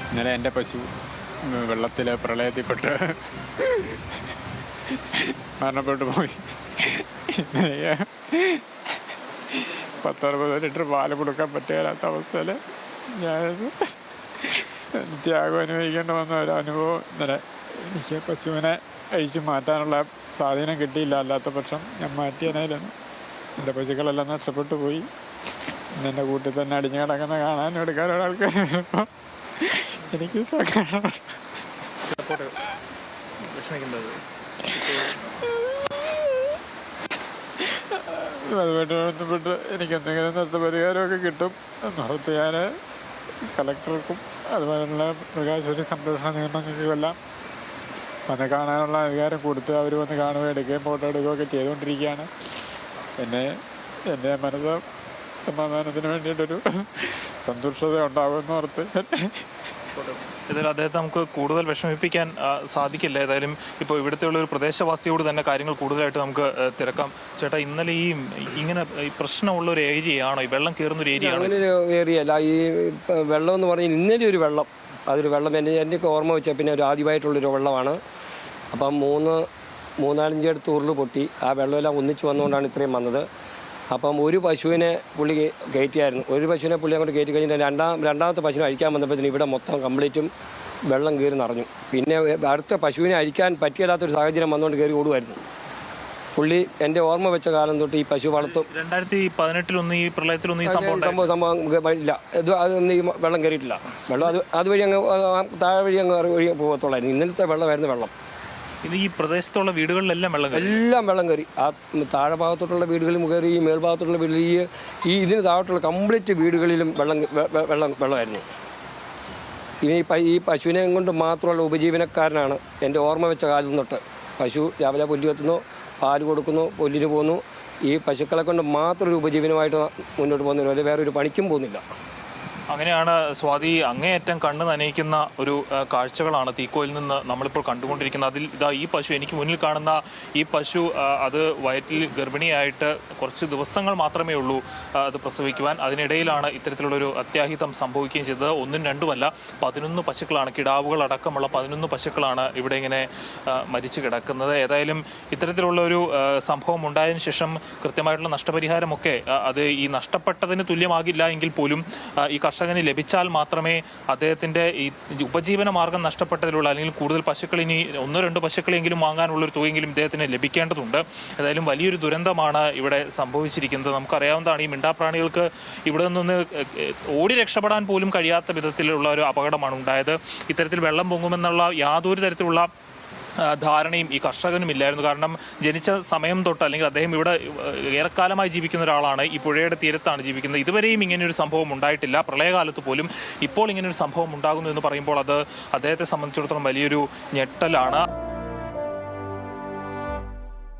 ഇന്നലെ എൻ്റെ പശു വെള്ളത്തിൽ പ്രളയത്തിൽപ്പെട്ട് മരണപ്പെട്ടു പോയി. 10-60 ലിറ്റർ പാല് കൊടുക്കാൻ പറ്റാത്ത അവസ്ഥയിൽ ഞാനത് ത്യാഗം അനുഭവിക്കേണ്ടി വന്ന ഒരു അനുഭവം ഇന്നലെ. എനിക്ക് പശുവിനെ അഴിച്ചു മാറ്റാനുള്ള സ്വാധീനം കിട്ടിയില്ല. അല്ലാത്ത പക്ഷം ഞാൻ മാറ്റിയനായിരുന്നു. എൻ്റെ പശുക്കളെല്ലാം നഷ്ടപ്പെട്ടു പോയി. ഇന്നെൻ്റെ കൂട്ടിൽ തന്നെ അടിഞ്ഞു കിടക്കുന്ന കാണാനും എടുക്കാനുള്ള ആൾക്കാർ എനിക്ക് അതുമായിട്ട് ബന്ധപ്പെട്ട് എനിക്ക് എന്തെങ്കിലും നഷ്ടപരിഹാരമൊക്കെ കിട്ടും എന്നോർത്ത് ഞാൻ കളക്ടർക്കും അതുപോലുള്ള മൃഗാശുപത്രി സംരക്ഷണ നിയമങ്ങൾക്കുമെല്ലാം വന്ന് കാണാനുള്ള അധികാരം കൊടുത്ത് അവർ വന്ന് കാണുകയും എടുക്കുകയും ഫോട്ടോ എടുക്കുകയൊക്കെ ചെയ്തുകൊണ്ടിരിക്കുകയാണ്. എൻ്റെ മനസ്സ് സമാധാനത്തിന് വേണ്ടിയിട്ടൊരു സന്തുഷ്ടത ഉണ്ടാകുമെന്നോർത്ത് ഏതായാലും അദ്ദേഹത്തെ നമുക്ക് കൂടുതൽ വിഷമിപ്പിക്കാൻ സാധിക്കില്ല. ഏതായാലും ഇപ്പോൾ ഇവിടുത്തെയുള്ള ഒരു പ്രദേശവാസിയോട് തന്നെ കാര്യങ്ങൾ കൂടുതലായിട്ട് നമുക്ക് തിരക്കാം. ചേട്ടാ, ഇന്നലെ ഇങ്ങനെ ഈ പ്രശ്നമുള്ള ഒരു ഏരിയയാണോ? ഈ വെള്ളം കയറുന്ന ഒരു ഏരിയ അങ്ങനെ ഒരു ഏരിയ അല്ല. ഈ വെള്ളം എന്ന് പറഞ്ഞാൽ ഇന്നലെ ഒരു വെള്ളം, അതൊരു വെള്ളം എൻ്റെയൊക്കെ ഓർമ്മ വെച്ചാൽ പിന്നെ ഒരു ആദ്യമായിട്ടുള്ളൊരു വെള്ളമാണ്. അപ്പം 3-4 അടുത്ത് ഉരുൾ പൊട്ടി. ആ വെള്ളമെല്ലാം ഒന്നിച്ച് വന്നുകൊണ്ടാണ് ഇത്രയും വന്നത്. അപ്പം ഒരു പശുവിനെ പുള്ളി കയറ്റിയായിരുന്നു. ഒരു പശുവിനെ പുള്ളി അങ്ങോട്ട് കയറ്റി കഴിഞ്ഞാൽ രണ്ടാമത്തെ പശുവിനെ അഴിക്കാൻ വന്നപ്പോഴത്തേന് ഇവിടെ മൊത്തം കംപ്ലീറ്റും വെള്ളം കയറി നിറഞ്ഞു. പിന്നെ അടുത്ത പശുവിനെ അഴിക്കാൻ പറ്റിയല്ലാത്തൊരു സാഹചര്യം വന്നുകൊണ്ട് കയറി ഓടുമായിരുന്നു പുള്ളി. എൻ്റെ ഓർമ്മ വെച്ച കാലം തൊട്ട് ഈ പശു വളർത്തും. 2018 ഈ പ്രളയത്തിലൊന്നും ഈ സംഭവം ഇല്ല. അതൊന്നും ഈ വെള്ളം കയറിയിട്ടില്ല. വെള്ളം അതുവഴി അങ്ങ് താഴെ വഴി അങ്ങ് ഒഴുകി പോകത്തുള്ളായിരുന്നു. ഇന്നലത്തെ വെള്ളമായിരുന്നു വെള്ളം. ഇത് ഈ പ്രദേശത്തുള്ള വീടുകളിലെല്ലാം വെള്ളം കയറി. ആ താഴെ ഭാഗത്തോട്ടുള്ള വീടുകളിലും കയറി, ഈ മേൽഭാഗത്തോട്ടുള്ള വീടുകൾ, ഈ ഇതിന് താഴോട്ടുള്ള കംപ്ലീറ്റ് വീടുകളിലും വെള്ളമായിരുന്നു. ഇനി ഈ പശുവിനെ കൊണ്ട് മാത്രമുള്ള ഉപജീവനക്കാരനാണ് എൻ്റെ ഓർമ്മ വെച്ച കാലം തൊട്ട്. പശു രാവിലെ പുല്ല് വെത്തുന്നു, പാല് കൊടുക്കുന്നു, പുല്ലിന് പോകുന്നു. ഈ പശുക്കളെ കൊണ്ട് മാത്രം ഒരു ഉപജീവനമായിട്ട് മുന്നോട്ട് പോകുന്നില്ല. അല്ലെങ്കിൽ വേറെ ഒരു പണിക്കും പോകുന്നില്ല. അങ്ങനെയാണ് സ്വാതി. അങ്ങേയറ്റം കണ്ണ് നനയിക്കുന്ന ഒരു കാഴ്ചകളാണ് തീക്കോയിൽ നിന്ന് നമ്മളിപ്പോൾ കണ്ടുകൊണ്ടിരിക്കുന്നത്. അതിൽ ഈ പശു, എനിക്ക് മുന്നിൽ കാണുന്ന ഈ പശു, അത് വയറ്റിൽ ഗർഭിണിയായിട്ട് കുറച്ച് ദിവസങ്ങൾ മാത്രമേ ഉള്ളൂ അത് പ്രസവിക്കുവാൻ. അതിനിടയിലാണ് ഇത്തരത്തിലുള്ളൊരു അത്യാഹിതം സംഭവിക്കുകയും ചെയ്തത്. 1-2 11 പശുക്കളാണ്, കിടാവുകൾ അടക്കമുള്ള 11 പശുക്കളാണ് ഇവിടെ ഇങ്ങനെ മരിച്ചു കിടക്കുന്നത്. ഏതായാലും ഇത്തരത്തിലുള്ളൊരു സംഭവം ഉണ്ടായതിനു ശേഷം കൃത്യമായിട്ടുള്ള നഷ്ടപരിഹാരമൊക്കെ അത് ഈ നഷ്ടപ്പെട്ടതിന് തുല്യമാകില്ല എങ്കിൽ പോലും ഈ കർഷകന് ലഭിച്ചാൽ മാത്രമേ അദ്ദേഹത്തിൻ്റെ ഈ ഉപജീവന മാർഗം നഷ്ടപ്പെട്ടതിലുള്ള, അല്ലെങ്കിൽ കൂടുതൽ പശുക്കൾ, ഇനി 1-2 പശുക്കളെങ്കിലും വാങ്ങാനുള്ളൊരു തുകയെങ്കിലും ഇദ്ദേഹത്തിന് ലഭിക്കേണ്ടതുണ്ട്. ഏതായാലും വലിയൊരു ദുരന്തമാണ് ഇവിടെ സംഭവിച്ചിരിക്കുന്നത്. നമുക്കറിയാവുന്നതാണ്, ഈ മിണ്ടാപ്രാണികൾക്ക് ഇവിടെ നിന്ന് ഓടി രക്ഷപ്പെടാൻ പോലും കഴിയാത്ത വിധത്തിലുള്ള ഒരു അപകടമാണ് ഉണ്ടായത്. ഇത്തരത്തിൽ വെള്ളം പൊങ്ങുമെന്നുള്ള യാതൊരു തരത്തിലുള്ള ധാരണയും ഈ കർഷകനുമില്ലായിരുന്നു. കാരണം ജനിച്ച സമയം തൊട്ട്, അല്ലെങ്കിൽ അദ്ദേഹം ഇവിടെ ഏറെക്കാലമായി ജീവിക്കുന്ന ഒരാളാണ്. ഈ പുഴയുടെ തീരത്താണ് ജീവിക്കുന്നത്. ഇതുവരെയും ഇങ്ങനെയൊരു സംഭവം ഉണ്ടായിട്ടില്ല. പ്രളയകാലത്ത് പോലും ഇപ്പോൾ ഇങ്ങനെയൊരു സംഭവം ഉണ്ടാകുന്നു എന്ന് പറയുമ്പോൾ അത് അദ്ദേഹത്തെ സംബന്ധിച്ചിടത്തോളം വലിയൊരു ഞെട്ടലാണ്.